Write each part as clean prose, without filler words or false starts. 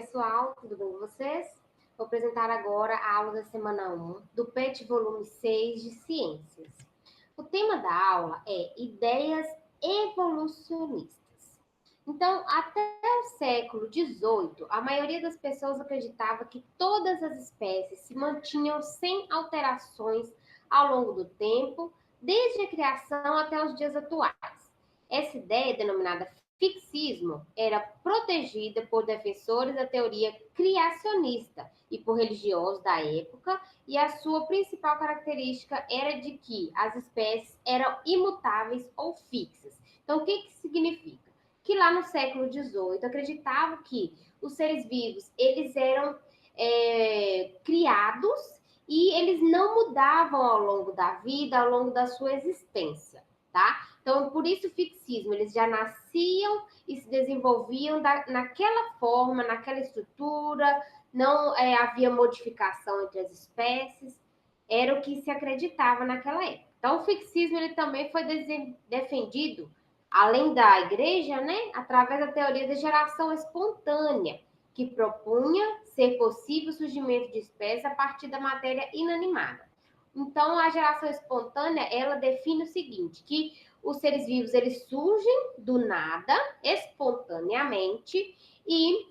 pessoal, tudo bem com vocês? Vou apresentar agora a aula da semana 1 do PET volume 6 de Ciências. O tema da aula é Ideias Evolucionistas. Então, até o século XVIII, a maioria das pessoas acreditava que todas as espécies se mantinham sem alterações ao longo do tempo, desde a criação até os dias atuais. Essa ideia, denominada fixismo, era protegida por defensores da teoria criacionista e por religiosos da época, e a sua principal característica era de que as espécies eram imutáveis ou fixas. Então, o que que significa? Que lá no século XVIII acreditavam que os seres vivos eles eram criados e eles não mudavam ao longo da vida, ao longo da sua existência, tá? Então, por isso o fixismo, eles já nasciam e se desenvolviam naquela forma, naquela estrutura, não havia modificação entre as espécies, era o que se acreditava naquela época. Então, o fixismo ele também foi defendido, além da igreja, né, através da teoria da geração espontânea, que propunha ser possível o surgimento de espécies a partir da matéria inanimada. Então, a geração espontânea, ela define o seguinte, que os seres vivos, eles surgem do nada, espontaneamente, e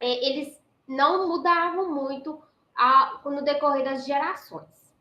eles não mudavam muito no decorrer das gerações.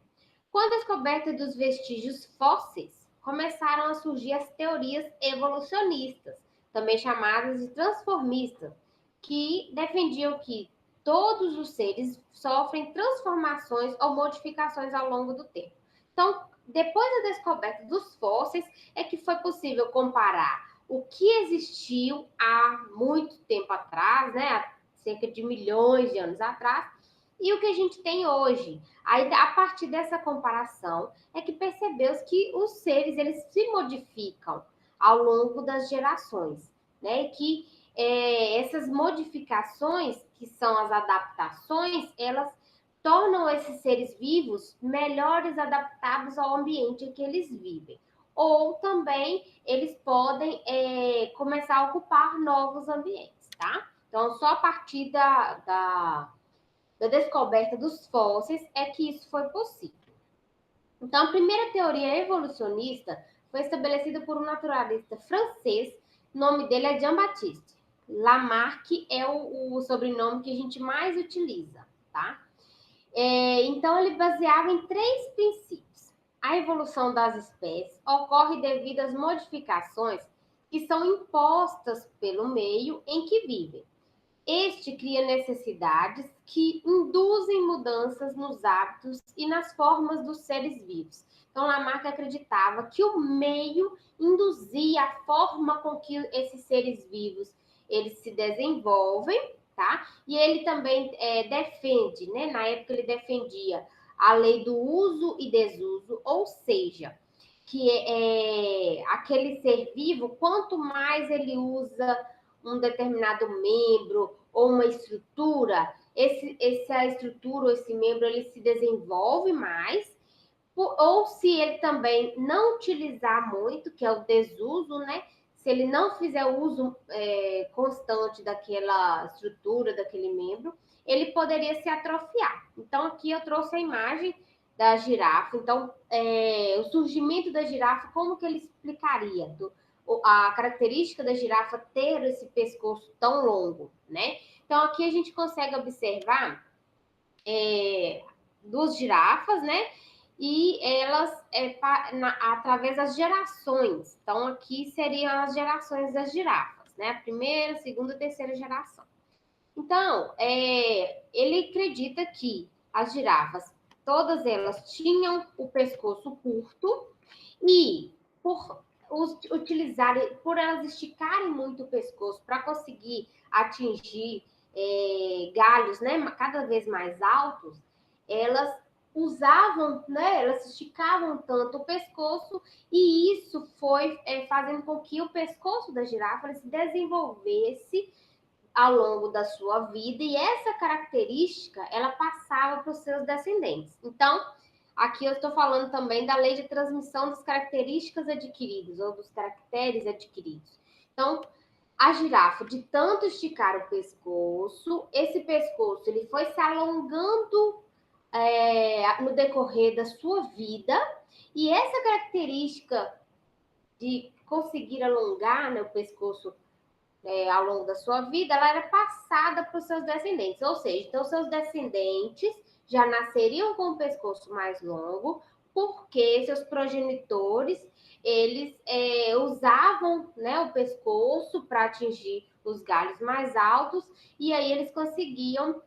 Com a descoberta dos vestígios fósseis, começaram a surgir as teorias evolucionistas, também chamadas de transformistas, que defendiam que todos os seres sofrem transformações ou modificações ao longo do tempo. Então, depois da descoberta dos fósseis, é que foi possível comparar o que existiu há muito tempo atrás, né, há cerca de milhões de anos atrás, e o que a gente tem hoje. Aí, a partir dessa comparação, é que percebeu-se que os seres eles se modificam ao longo das gerações, né? E que essas modificações, que são as adaptações, elas tornam esses seres vivos melhores adaptados ao ambiente em que eles vivem. Ou também eles podem começar a ocupar novos ambientes, tá? Então, só a partir da descoberta dos fósseis é que isso foi possível. Então, a primeira teoria evolucionista foi estabelecida por um naturalista francês, o nome dele é Jean-Baptiste. Lamarck é o sobrenome que a gente mais utiliza, tá? Então, ele baseava em 3 princípios. A evolução das espécies ocorre devido às modificações que são impostas pelo meio em que vivem. Este cria necessidades que induzem mudanças nos hábitos e nas formas dos seres vivos. Então, Lamarck acreditava que o meio induzia a forma com que esses seres vivos eles se desenvolvem, tá? E ele também defende, né? Na época ele defendia a lei do uso e desuso, ou seja, que aquele ser vivo, quanto mais ele usa um determinado membro ou uma estrutura, essa estrutura ou esse membro ele se desenvolve mais, ou se ele também não utilizar muito, que é o desuso, né? Se ele não fizer uso constante daquela estrutura, daquele membro, ele poderia se atrofiar. Então, aqui eu trouxe a imagem da girafa. Então, o surgimento da girafa, como que ele explicaria? A característica da girafa ter esse pescoço tão longo, né? Então, aqui a gente consegue observar duas girafas, né? E elas, através das gerações. Então, aqui seriam as gerações das girafas, né? A primeira, segunda, terceira geração. Então, ele acredita que as girafas, todas elas tinham o pescoço curto e por elas esticarem muito o pescoço para conseguir atingir galhos, né, cada vez mais altos, elas usavam, né, elas esticavam tanto o pescoço e isso foi fazendo com que o pescoço da girafa se desenvolvesse ao longo da sua vida e essa característica ela passava para os seus descendentes. Então, aqui eu estou falando também da lei de transmissão das características adquiridas ou dos caracteres adquiridos. Então, a girafa, de tanto esticar o pescoço, esse pescoço ele foi se alongando no decorrer da sua vida, e essa característica de conseguir alongar, né, o pescoço ao longo da sua vida, ela era passada para os seus descendentes. Ou seja, então seus descendentes já nasceriam com o pescoço mais longo, porque seus progenitores eles usavam, né, o pescoço para atingir os galhos mais altos, e aí eles conseguiam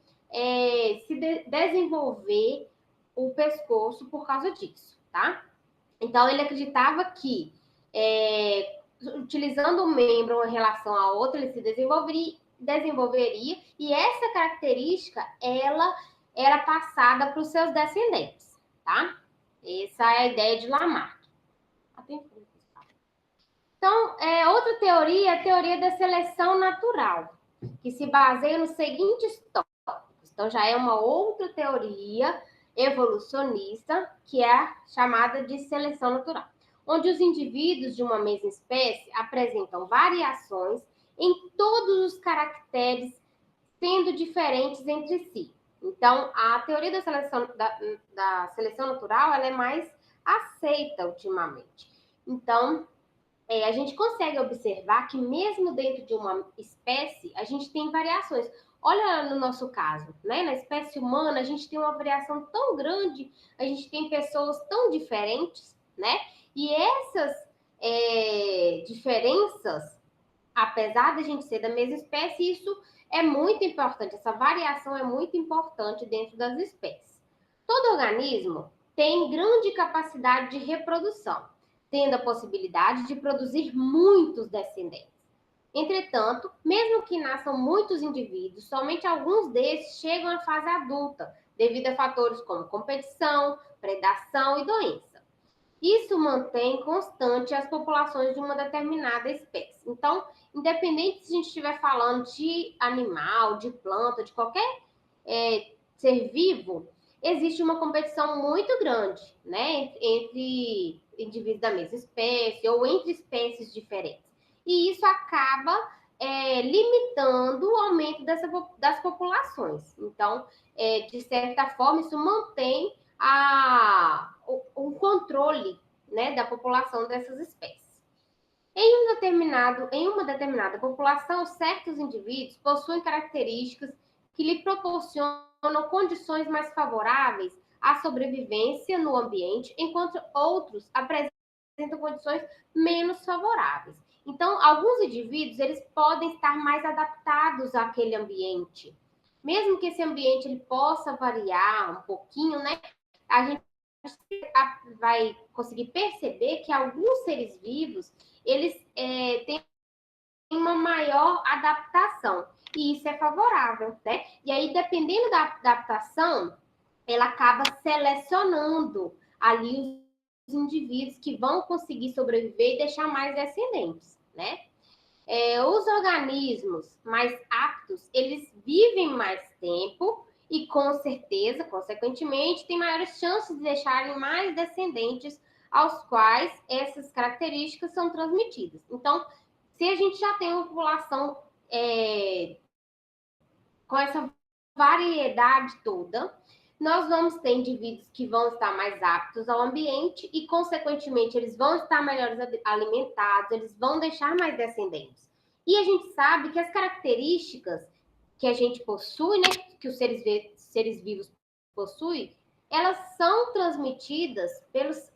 desenvolver o pescoço por causa disso, tá? Então ele acreditava que utilizando um membro em relação a outro, ele se desenvolveria, e essa característica ela era passada para os seus descendentes, tá? Essa é a ideia de Lamarck. Então, outra teoria é a teoria da seleção natural, que se baseia nos seguintes tópicos. Então, já é uma outra teoria evolucionista, que é a chamada de seleção natural, onde os indivíduos de uma mesma espécie apresentam variações em todos os caracteres, sendo diferentes entre si. Então, a teoria da seleção natural ela é mais aceita ultimamente. Então, a gente consegue observar que mesmo dentro de uma espécie, a gente tem variações. Olha no nosso caso, né? Na espécie humana, a gente tem uma variação tão grande, a gente tem pessoas tão diferentes, né? E essas diferenças, apesar de a gente ser da mesma espécie, isso é muito importante, essa variação é muito importante dentro das espécies. Todo organismo tem grande capacidade de reprodução, tendo a possibilidade de produzir muitos descendentes. Entretanto, mesmo que nasçam muitos indivíduos, somente alguns desses chegam à fase adulta, devido a fatores como competição, predação e doença. Isso mantém constante as populações de uma determinada espécie. Então, independente se a gente estiver falando de animal, de planta, de qualquer ser vivo, existe uma competição muito grande, né, entre indivíduos da mesma espécie ou entre espécies diferentes. E isso acaba limitando o aumento das populações. Então, de certa forma, isso mantém o controle, né, da população dessas espécies. Em uma determinada população, certos indivíduos possuem características que lhe proporcionam condições mais favoráveis à sobrevivência no ambiente, enquanto outros apresentam condições menos favoráveis. Então, alguns indivíduos eles podem estar mais adaptados àquele ambiente, mesmo que esse ambiente ele possa variar um pouquinho, né? A gente vai conseguir perceber que alguns seres vivos eles têm uma maior adaptação, e isso é favorável, né? E aí, dependendo da adaptação, ela acaba selecionando ali os indivíduos que vão conseguir sobreviver e deixar mais descendentes, né? Os organismos mais aptos, eles vivem mais tempo e, com certeza, consequentemente, têm maiores chances de deixarem mais descendentes aos quais essas características são transmitidas. Então, se a gente já tem uma população com essa variedade toda, nós vamos ter indivíduos que vão estar mais aptos ao ambiente e, consequentemente, eles vão estar melhores alimentados, eles vão deixar mais descendentes. E a gente sabe que as características que a gente possui, né, que os seres vivos possuem, elas são transmitidas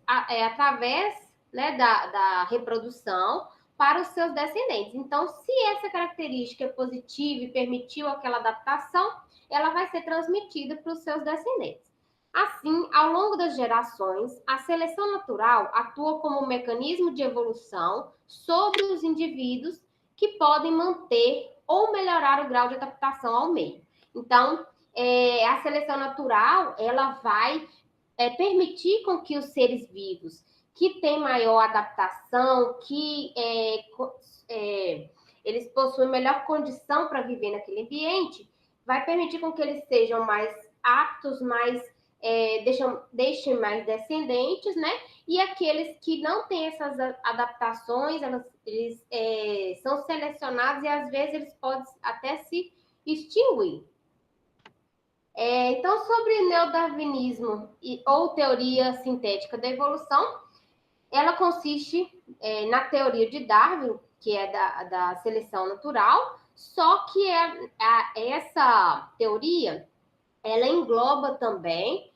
através, né, da reprodução para os seus descendentes. Então, se essa característica é positiva e permitiu aquela adaptação, ela vai ser transmitida para os seus descendentes. Assim, ao longo das gerações, a seleção natural atua como um mecanismo de evolução sobre os indivíduos que podem manter ou melhorar o grau de adaptação ao meio. Então, a seleção natural, ela vai permitir com que os seres vivos que têm maior adaptação, que eles possuem melhor condição para viver naquele ambiente, vai permitir com que eles sejam mais aptos, deixem mais descendentes, né? e aqueles que não têm essas adaptações, eles são selecionados e às vezes eles podem até se extinguir. Então, sobre neodarwinismo ou teoria sintética da evolução, ela consiste na teoria de Darwin, que é da seleção natural, só que essa teoria ela engloba também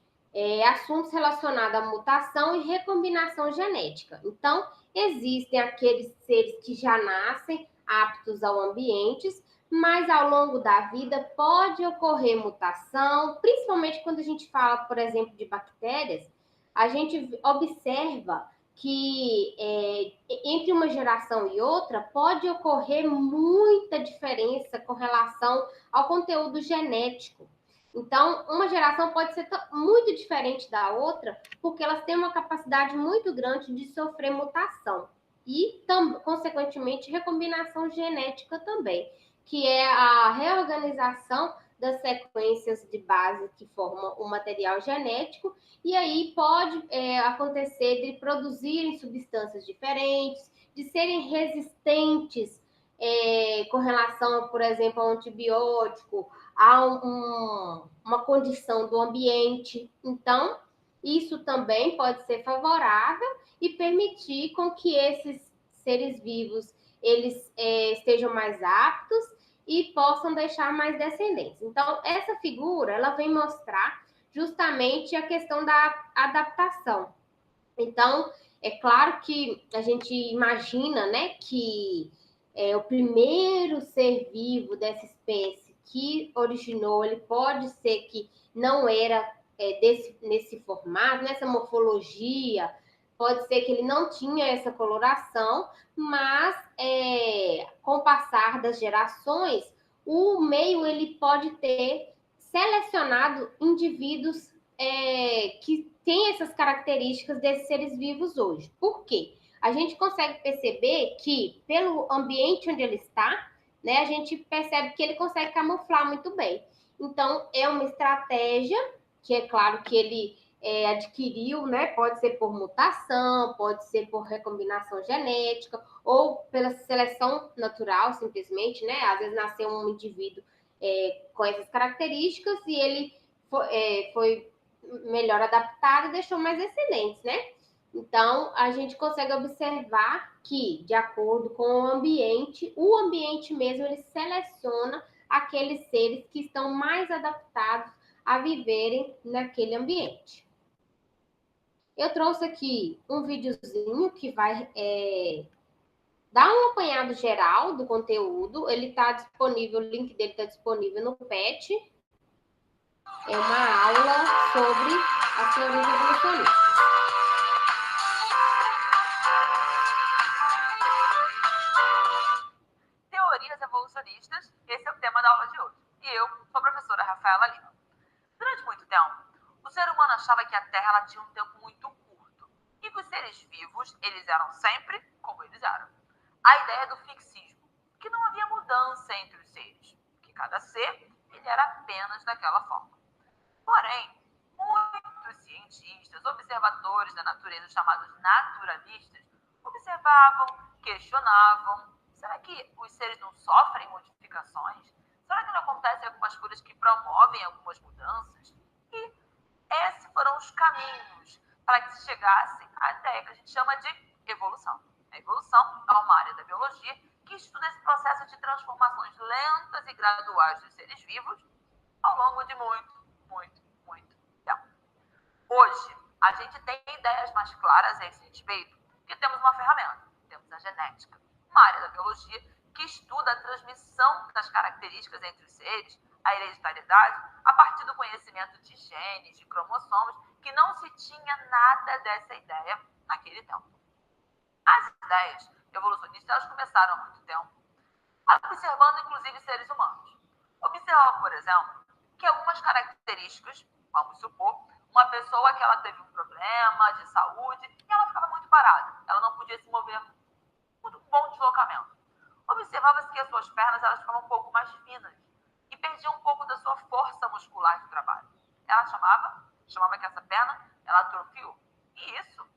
assuntos relacionados à mutação e recombinação genética. Então, existem aqueles seres que já nascem aptos ao ambiente, mas ao longo da vida pode ocorrer mutação, principalmente quando a gente fala, por exemplo, de bactérias, a gente observa que entre uma geração e outra pode ocorrer muita diferença com relação ao conteúdo genético. Então, uma geração pode ser muito diferente da outra, porque elas têm uma capacidade muito grande de sofrer mutação e, consequentemente, recombinação genética também, que é a reorganização das sequências de base que formam o material genético, e aí pode acontecer de produzirem substâncias diferentes, de serem resistentes com relação, por exemplo, ao antibiótico, a uma condição do ambiente. Então, isso também pode ser favorável e permitir com que esses seres vivos eles estejam mais aptos e possam deixar mais descendentes. Então, essa figura ela vem mostrar justamente a questão da adaptação. Então, é claro que a gente imagina, né, que o primeiro ser vivo dessa espécie que originou, ele pode ser que não era nesse formato, nessa morfologia, pode ser que ele não tinha essa coloração, mas com o passar das gerações, o meio ele pode ter selecionado indivíduos que têm essas características desses seres vivos hoje. Por quê? A gente consegue perceber que, pelo ambiente onde ele está, né, a gente percebe que ele consegue camuflar muito bem. Então, é uma estratégia que é claro que ele adquiriu, né? Pode ser por mutação, pode ser por recombinação genética, ou pela seleção natural, simplesmente, né? Às vezes nasceu um indivíduo com essas características e ele foi melhor adaptado e deixou mais descendentes, né? Então, a gente consegue observar que, de acordo com o ambiente mesmo, ele seleciona aqueles seres que estão mais adaptados a viverem naquele ambiente. Eu trouxe aqui um videozinho que vai dar um apanhado geral do conteúdo. Ele está disponível, o link dele está disponível no PET. É uma aula sobre as teorias evolucionistas. Teorias evolucionistas, esse é o tema da aula de hoje. E eu sou a professora Rafaela Lima. Durante muito tempo, o ser humano achava que a Terra ela tinha um tempo muito curto e que os seres vivos eles eram sempre como eles eram. A ideia do fixismo, que não havia mudança entre os seres, que cada ser ele era apenas daquela forma. Porém, muitos cientistas, observadores da natureza chamados naturalistas, observavam, questionavam. Será que os seres não sofrem modificações? Será que não acontecem algumas coisas que promovem algumas mudanças? E esses foram os caminhos para que se chegasse à ideia que a gente chama de evolução. A evolução é uma área da biologia que estuda esse processo de transformações lentas e graduais dos seres vivos ao longo de muito tempo. Hoje, a gente tem ideias mais claras a esse respeito, porque temos uma ferramenta, temos a genética, uma área da biologia que estuda a transmissão das características entre os seres, a hereditariedade, a partir do conhecimento de genes, de cromossomos, que não se tinha nada dessa ideia naquele tempo. As ideias evolucionistas elas começaram há muito tempo, observando inclusive seres humanos. Observa, por exemplo, que algumas características, vamos supor, uma pessoa que ela teve um problema de saúde e ela ficava muito parada, ela não podia se mover, muito bom deslocamento. Observava-se que as suas pernas elas ficavam um pouco mais finas e perdiam um pouco da sua força muscular de trabalho. Ela chamava que essa perna ela atrofiou. E isso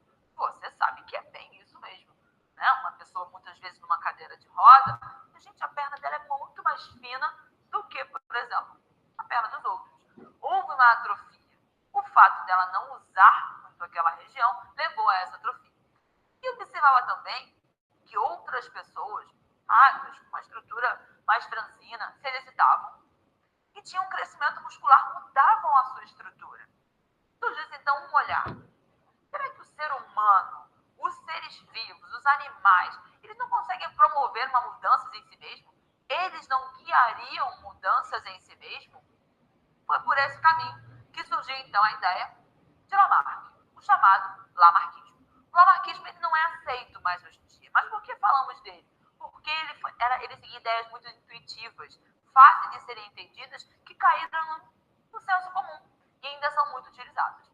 roda, gente, a perna dela é muito mais fina do que, por exemplo, a perna dos outros. Houve uma atrofia. O fato dela não usar muito aquela região levou a essa atrofia. E observava também que outras pessoas, magras, com uma estrutura mais franzina, se exercitavam e tinham um crescimento muscular, mudavam a sua estrutura. Surgiu então um olhar. Será que o ser humano, os seres vivos, os animais, eles não conseguem promover uma mudança em si mesmo? Eles não guiariam mudanças em si mesmo? Foi por esse caminho que surgiu então a ideia de Lamarck, o chamado lamarquismo. O lamarquismo ele não é aceito mais hoje em dia. Mas por que falamos dele? Porque ele seguia ideias muito intuitivas, fáceis de serem entendidas, que caíram no senso comum e ainda são muito utilizadas.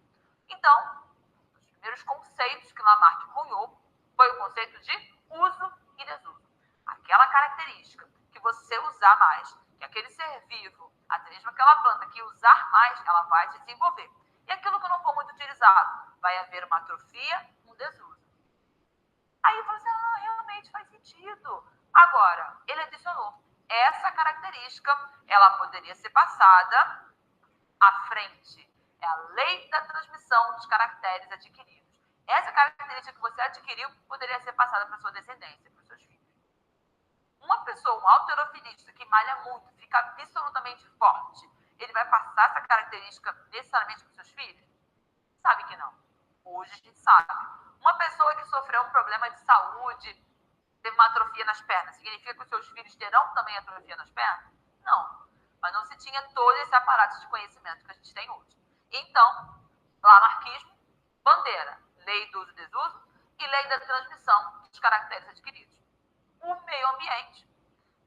Então, um dos primeiros conceitos que Lamarck cunhou foi o conceito de uso e desuso. Aquela característica que você usar mais, que aquele ser vivo, até mesmo aquela planta que usar mais, ela vai se desenvolver. E aquilo que não for muito utilizado, vai haver uma atrofia, um desuso. Aí eu falei assim, realmente faz sentido. Agora, ele adicionou, essa característica, ela poderia ser passada à frente. É a lei da transmissão dos caracteres adquiridos. Essa característica que você adquiriu poderia ser passada para sua descendência, para os seus filhos. Uma pessoa, um halterofilista que malha muito, fica absolutamente forte, ele vai passar essa característica necessariamente para os seus filhos? Sabe que não. Hoje a gente sabe. Uma pessoa que sofreu um problema de saúde, teve uma atrofia nas pernas, significa que os seus filhos terão também atrofia nas pernas? Não. Mas não se tinha todo esse aparato de conhecimento que a gente tem hoje. Então, lamarquismo, bandeira, lei do uso e desuso e lei da transmissão dos caracteres adquiridos. O meio ambiente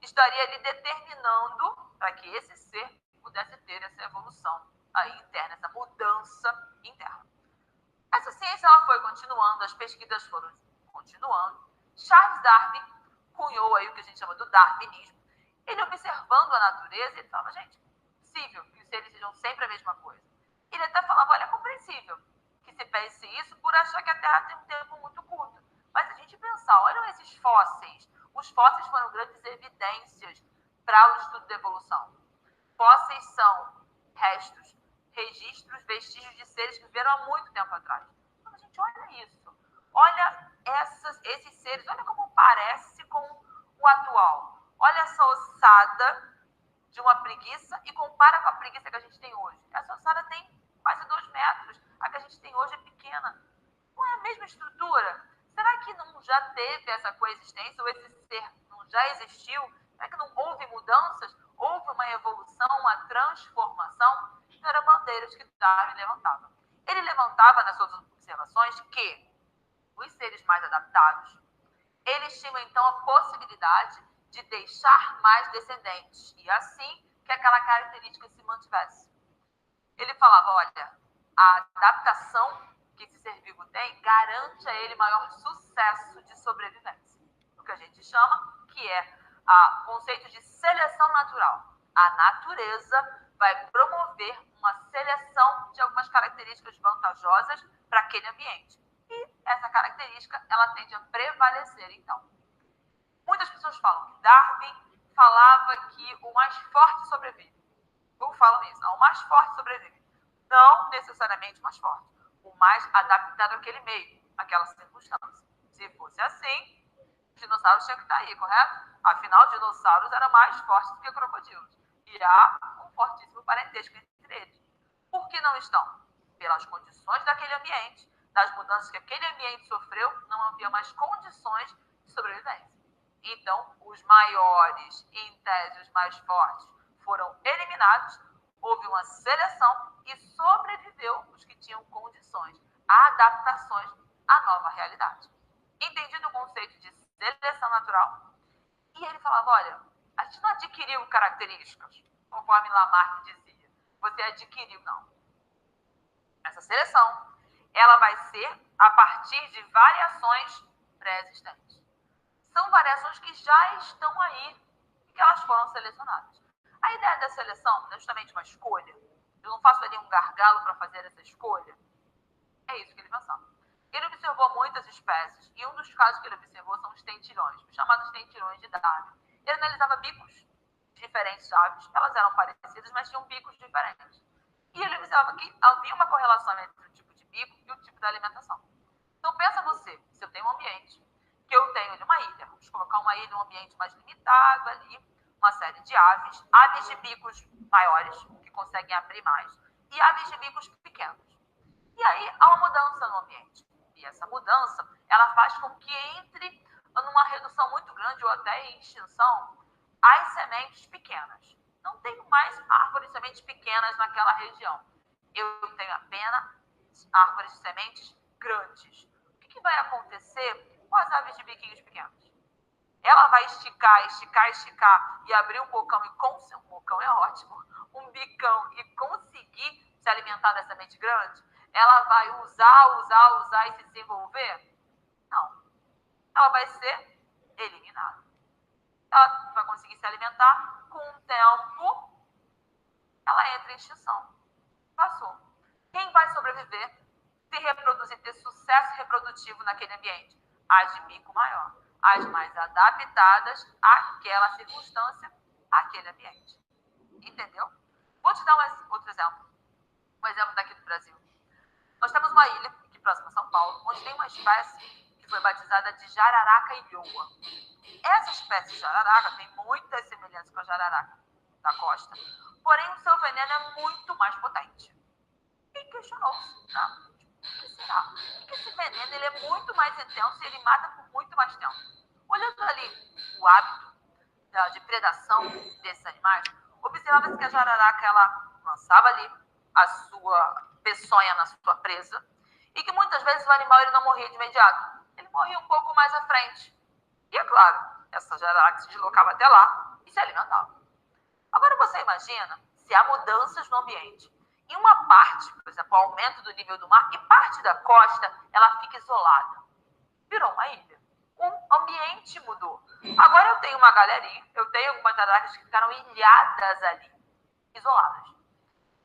estaria ali determinando para que esse ser pudesse ter essa evolução aí interna, essa mudança interna. Essa ciência ela foi continuando, as pesquisas foram continuando. Charles Darwin cunhou aí o que a gente chama do darwinismo. Ele observando a natureza, ele falava, gente, é possível que os seres sejam sempre a mesma coisa. Ele até falava, olha, é compreensível que se pense isso por achar que a Terra tem um tempo muito curto. Mas a gente pensar, olham esses fósseis. Os fósseis foram grandes evidências para o estudo da evolução. Fósseis são restos, registros, vestígios de seres que viveram há muito tempo atrás. Então, a gente olha isso. Olha esses seres, olha como parece com o atual. Olha essa ossada de uma preguiça e compara com a preguiça que a gente tem hoje. Essa ossada tem quase 2 metros. A que a gente tem hoje é pequena. Não é a mesma estrutura? Será que não já teve essa coexistência? Ou esse ser não já existiu? Será que não houve mudanças? Houve uma evolução, uma transformação? Então, eram bandeiras que Darwin levantava. Ele levantava nas suas observações que os seres mais adaptados, eles tinham então a possibilidade de deixar mais descendentes e assim que aquela característica se mantivesse. Ele falava, olha, a adaptação que esse ser vivo tem garante a ele maior sucesso de sobrevivência. O que a gente chama que é o conceito de seleção natural. A natureza vai promover uma seleção de algumas características vantajosas para aquele ambiente. E essa característica, ela tende a prevalecer, então. Muitas pessoas falam que Darwin falava que o mais forte sobrevive. Ou falam isso, não, o mais forte sobrevive. Não necessariamente o mais forte. O mais adaptado àquele meio, àquela circunstância. Se fosse assim, os dinossauros tinham que estar aí, correto? Afinal, os dinossauros eram mais fortes do que crocodilos. E há um fortíssimo parentesco entre eles. Por que não estão? Pelas condições daquele ambiente, das mudanças que aquele ambiente sofreu, não havia mais condições de sobrevivência. Então, os maiores, em tese, os mais fortes, foram eliminados, houve uma seleção e sobreviveu os que tinham condições, adaptações à nova realidade. Entendido o conceito de seleção natural? E ele falava, olha, a gente não adquiriu características, conforme Lamarck dizia. Você adquiriu, não. Essa seleção, ela vai ser a partir de variações pré-existentes. São variações que já estão aí e que elas foram selecionadas. A ideia da seleção é justamente uma escolha. Eu não faço ali um gargalo para fazer essa escolha. É isso que ele pensava. Ele observou muitas espécies, e um dos casos que ele observou são os tentilhões, os chamados tentilhões de Darwin. Ele analisava bicos de diferentes aves, elas eram parecidas, mas tinham bicos diferentes. E ele observava que havia uma correlação entre o tipo de bico e o tipo da alimentação. Então, pensa você, se eu tenho um ambiente, que eu tenho ali uma ilha, vamos colocar uma ilha, um ambiente mais limitado ali, uma série de aves de bicos maiores, que conseguem abrir mais, e aves de bicos pequenos. E aí há uma mudança no ambiente. E essa mudança, ela faz com que entre numa redução muito grande ou até em extinção as sementes pequenas. Não tenho mais árvores de sementes pequenas naquela região. Eu tenho apenas árvores de sementes grandes. O que vai acontecer com as aves de biquinhos pequenos? Ela vai esticar e abrir um bocão um bocão é ótimo, um bicão e conseguir se alimentar da semente grande? Ela vai usar e se desenvolver? Não. Ela vai ser eliminada. Ela vai conseguir se alimentar, com o tempo, ela entra em extinção. Passou. Quem vai sobreviver, se reproduzir, ter sucesso reprodutivo naquele ambiente? As de bico maior, as mais adaptadas àquela circunstância, àquele ambiente. Entendeu? Vou te dar outro exemplo. Um exemplo daqui do Brasil. Nós temos uma ilha, aqui próxima a São Paulo, onde tem uma espécie que foi batizada de jararaca ilhoa. Essa espécie de jararaca tem muitas semelhanças com a jararaca da costa, porém o seu veneno é muito mais potente. E questionou-se, tá? O que será? Porque esse veneno ele é muito mais intenso e ele mata por muito mais tempo. Olhando ali o hábito de predação desses animais, observava-se que a jararaca ela lançava ali a sua peçonha na sua presa e que muitas vezes o animal ele não morria de imediato. Ele morria um pouco mais à frente. E é claro, essa jararaca se deslocava até lá e se alimentava. Agora você imagina se há mudanças no ambiente. Em uma parte, por exemplo, o aumento do nível do mar, e parte da costa, ela fica isolada. Virou uma ilha. O ambiente mudou. Agora eu tenho uma galerinha, eu tenho algumas jararacas que ficaram ilhadas ali, isoladas.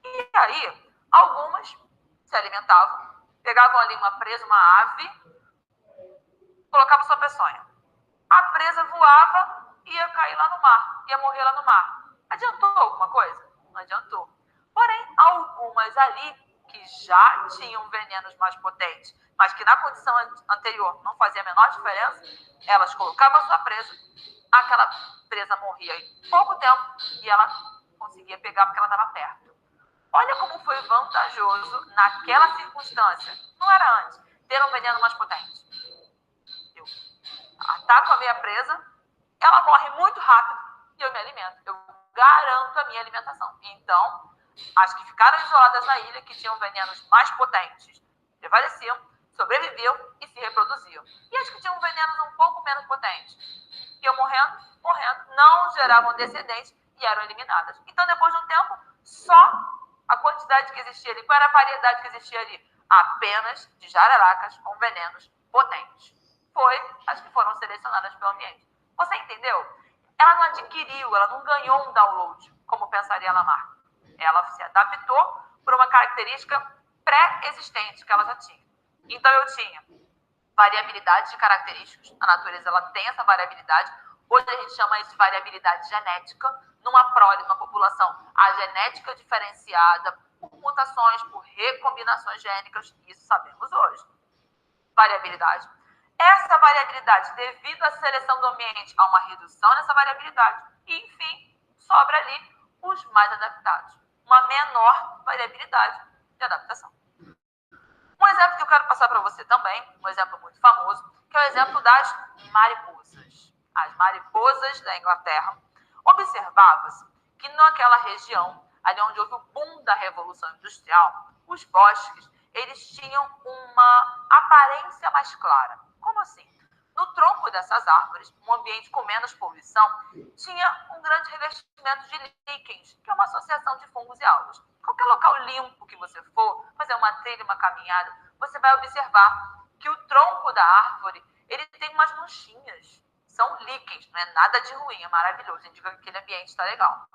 E aí, algumas se alimentavam, pegavam ali uma presa, uma ave, colocavam sua peçonha. A presa voava e ia cair lá no mar, ia morrer lá no mar. Adiantou alguma coisa? Não adiantou. Porém, algumas ali que já tinham venenos mais potentes, mas que na condição anterior não fazia a menor diferença, elas colocavam a sua presa, aquela presa morria em pouco tempo e ela conseguia pegar porque ela estava perto. Olha como foi vantajoso naquela circunstância, não era antes, ter um veneno mais potente. Eu ataco a minha presa, ela morre muito rápido e eu me alimento. Eu garanto a minha alimentação. Então, as que ficaram isoladas na ilha, que tinham venenos mais potentes, prevaleciam, sobreviviam e se reproduziam. E as que tinham venenos um pouco menos potentes, iam morrendo, não geravam descendentes e eram eliminadas. Então, depois de um tempo, só a quantidade que existia ali, qual era a variedade que existia ali? Apenas de jararacas com venenos potentes. Foi as que foram selecionadas pelo ambiente. Você entendeu? Ela não adquiriu, ela não ganhou um download, como pensaria Lamarck. Ela se adaptou por uma característica pré-existente que ela já tinha. Então, eu tinha variabilidade de características. A natureza ela tem essa variabilidade. Hoje a gente chama isso de variabilidade genética. Numa prole, numa população, a genética diferenciada por mutações, por recombinações gênicas, isso sabemos hoje. Variabilidade. Essa variabilidade, devido à seleção do ambiente, há uma redução nessa variabilidade. E, enfim, sobra ali os mais adaptados. Uma menor variabilidade de adaptação. Um exemplo que eu quero passar para você também, um exemplo muito famoso, que é o exemplo das mariposas. As mariposas da Inglaterra. Observava-se que naquela região, ali onde houve o boom da Revolução Industrial, os bosques, eles tinham uma aparência mais clara. Como assim? No tronco dessas árvores, um ambiente com menos poluição, tinha um grande revestimento de líquens, que é uma associação de fungos e algas. Qualquer local limpo que você for, fazer uma trilha, uma caminhada, você vai observar que o tronco da árvore, ele tem umas manchinhas. São líquens, não é nada de ruim, é maravilhoso, indica que aquele ambiente está legal.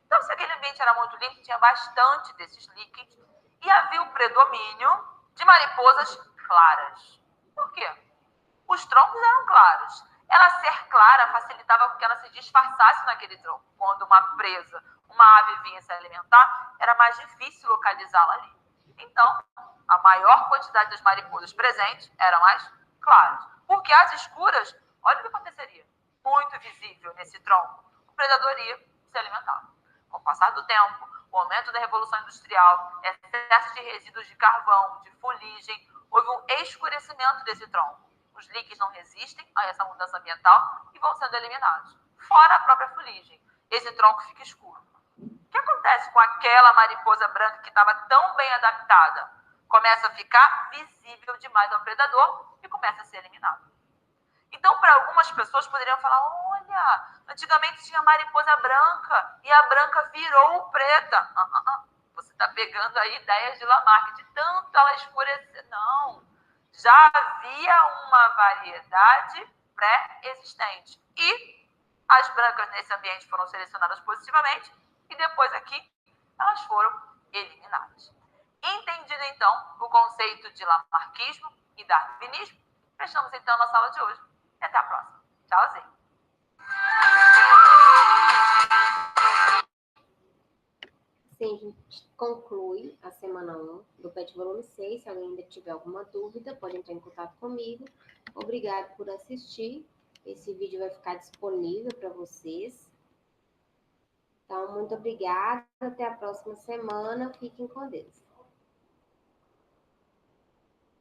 Então, se aquele ambiente era muito limpo, tinha bastante desses líquens, e havia o predomínio de mariposas claras. Por quê? Os troncos eram claros. Ela ser clara facilitava que ela se disfarçasse naquele tronco. Quando uma presa, uma ave vinha se alimentar, era mais difícil localizá-la ali. Então, a maior quantidade das mariposas presentes eram as claras. Porque as escuras, olha o que aconteceria. Muito visível nesse tronco. O predador ia se alimentar. Com o passar do tempo, o aumento da Revolução Industrial, excesso de resíduos de carvão, de fuligem, houve um escurecimento desse tronco. Os líquens não resistem a essa mudança ambiental e vão sendo eliminados. Fora a própria fuligem, esse tronco fica escuro. O que acontece com aquela mariposa branca que estava tão bem adaptada? Começa a ficar visível demais ao predador e começa a ser eliminado. Então, para algumas pessoas poderiam falar, olha, antigamente tinha mariposa branca e a branca virou preta. Você está pegando aí ideias de Lamarck, de tanto ela escurecer. Não, já havia uma variedade pré-existente. E as brancas nesse ambiente foram selecionadas positivamente e depois aqui elas foram eliminadas. Entendido, então, o conceito de lamarquismo e darwinismo, fechamos, então, a nossa aula de hoje. E até a próxima. Tchauzinho. Assim a gente conclui a semana 1 do PET volume 6. Se alguém ainda tiver alguma dúvida, pode entrar em contato comigo. Obrigado por assistir. Esse vídeo vai ficar disponível para vocês. Então, muito obrigada. Até a próxima semana. Fiquem com Deus.